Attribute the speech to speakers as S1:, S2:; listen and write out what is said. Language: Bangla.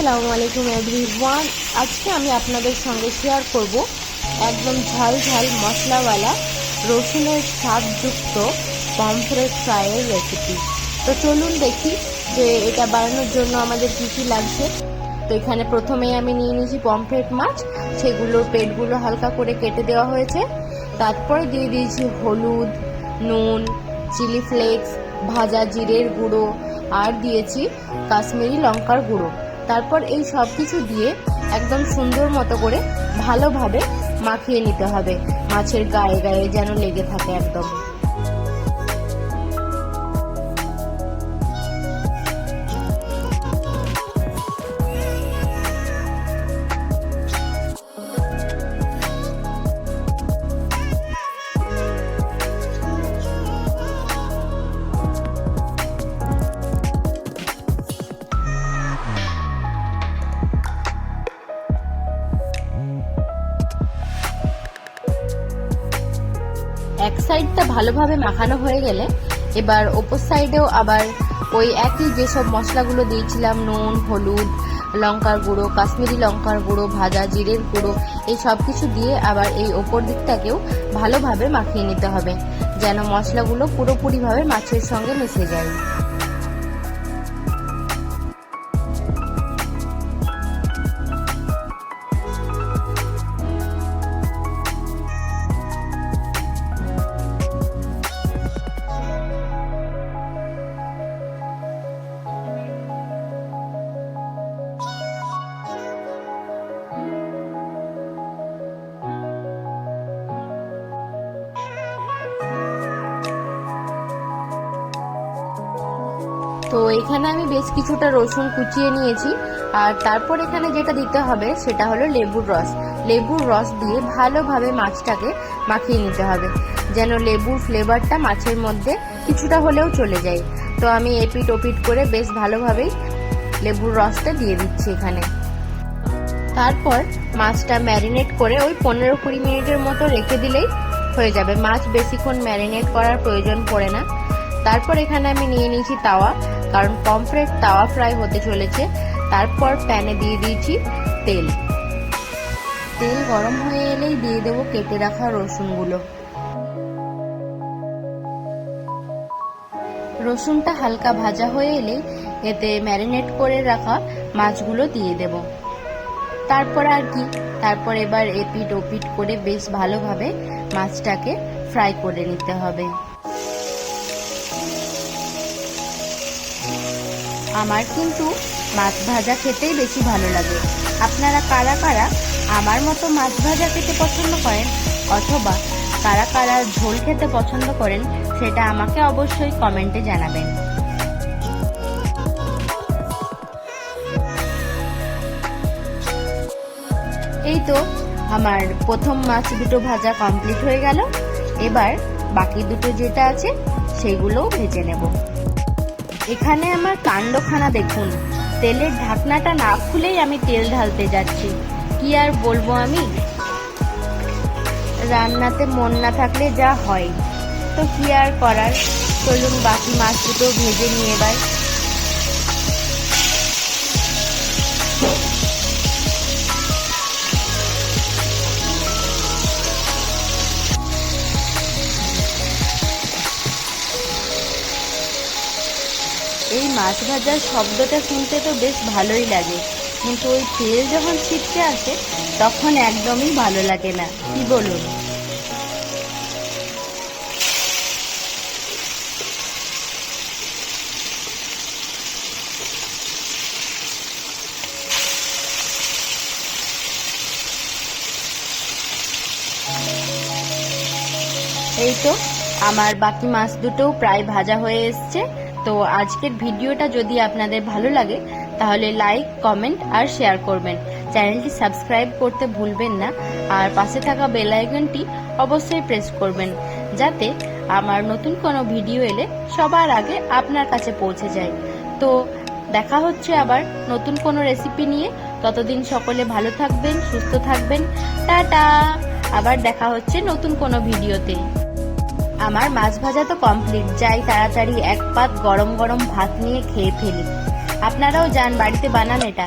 S1: আসসালামু আলাইকুম এভরিওয়ান। আজকে আমি আপনাদের সঙ্গে শেয়ার করব একদম ঝাল ঝাল মশলাওয়ালা রসুনের স্বাদযুক্ত পমফ্রেট ফ্রাইয়ের রেসিপি। তো চলুন দেখি যে এটা বানানোর জন্য আমাদের কি কি লাগছে। তো এখানে প্রথমেই আমি নিয়ে নিয়েছি পমফ্রেট মাছ, সেগুলোর পেটগুলো হালকা করে কেটে দেওয়া হয়েছে। তারপরে দিয়ে দিয়েছি হলুদ, নুন, চিলি ফ্লেক্স, ভাজা জিরের গুঁড়ো আর দিয়েছি কাশ্মীরি লঙ্কার গুঁড়ো। তারপর এই সব কিছু দিয়ে একদম সুন্দর মতো করে ভালোভাবে মাখিয়ে নিতে হবে, মাছের গায়ে গায়ে যেন লেগে থাকে একদম। এক সাইডটা ভালোভাবে মাখানো হয়ে গেলে এবার ওপর সাইডেও আবার ওই একই যেসব মশলাগুলো দিয়েছিলাম, নুন, হলুদ, লঙ্কার গুঁড়ো, কাশ্মীরি লঙ্কার গুঁড়ো, ভাজা জিরের গুঁড়ো, এই সব কিছু দিয়ে আবার এই ওপর দিকটাকেও ভালোভাবে মাখিয়ে নিতে হবে যেন মশলাগুলো পুরোপুরিভাবে মাছের সঙ্গে মিশে যায়। তো এখানে আমি বেশ কিছুটা রসুন কুচিয়ে নিয়েছি, আর তারপর এখানে যেটা দিতে হবে সেটা হলো লেবুর রস। লেবুর রস দিয়ে ভালোভাবে মাছটাকে মাখিয়ে নিতে হবে যেন লেবুর ফ্লেভারটা মাছের মধ্যে কিছুটা হলেও চলে যায়। তো আমি এপিট ওপিট করে বেশ ভালোভাবেই লেবুর রসটা দিয়ে দিচ্ছি এখানে। তারপর মাছটা ম্যারিনেট করে ওই 15-20 মিনিটের মতো রেখে দিলেই হয়ে যাবে। মাছ বেশিক্ষণ ম্যারিনেট করার প্রয়োজন পড়ে না। তারপর এখানে আমি নিয়ে নিয়েছি তাওয়া, কারণ পমফ্রেট তাওয়া ফ্রাই হতে চলেছে। তারপর প্যানে দিয়ে দিয়েছি তেল। তেল গরম হয়ে এলেই দিয়ে দেবো কেটে রাখা রসুনগুলো। রসুনটা হালকা ভাজা হয়ে এলেই এতে ম্যারিনেট করে রাখা মাছগুলো দিয়ে দেব। তারপর আর কি, তারপর এবার এপিট ওপিট করে বেশ ভালোভাবে মাছটাকে ফ্রাই করে নিতে হবে। আমার কিন্তু মাছ ভাজা খেতেই বেশি ভালো লাগে। আপনারা কারা কারা আমার মতো মাছ ভাজা খেতে পছন্দ করেন অথবা কারা কারা ঝোল খেতে পছন্দ করেন সেটা আমাকে অবশ্যই কমেন্টে জানাবেন। এই তো আমার প্রথম মাছ দুটো ভাজা কমপ্লিট হয়ে গেল। এবার বাকি দুটো যেটা আছে সেগুলোও ভেজে নেব। এখানে আমার কাণ্ডখানা দেখুন, তেলের ঢাকনাটা না খুলেই আমি তেল ঢালতে যাচ্ছি। কি আর বলবো, আমি রান্নাতে মন না থাকলে যা হয়, তো কি আর করার। চলুন বাকি মাছ দুটো ভেজে নিয়ে এবার। এই মাছ ভাজার শব্দটা শুনতে তো বেশ ভালোই লাগে, কিন্তু ওই তেল যখন ছিটকে আসে তখন একদমই ভালো লাগে না, কি বলুন। এই তো আমার বাকি মাছ দুটোও প্রায় ভাজা হয়ে এসছে। তো আজকের ভিডিওটা যদি আপনাদের ভালো লাগে তাহলে লাইক, কমেন্ট আর শেয়ার করবেন। চ্যানেলটি সাবস্ক্রাইব করতে ভুলবেন না, আর পাশে থাকা বেল আইকনটি অবশ্যই প্রেস করবেন যাতে আমার নতুন কোনো ভিডিও এলে সবার আগে আপনার কাছে পৌঁছে যায়। তো দেখা হচ্ছে আবার নতুন কোনো রেসিপি নিয়ে। ততদিন সকলে ভালো থাকবেন, সুস্থ থাকবেন। টাটা, আবার দেখা হচ্ছে নতুন কোনো ভিডিওতে। আমার মাছ ভাজা তো কমপ্লিট, যাই তাড়াতাড়ি এক পাত গরম গরম ভাত নিয়ে খেয়ে ফেলি। আপনারাও যান, বাড়িতে বানান এটা।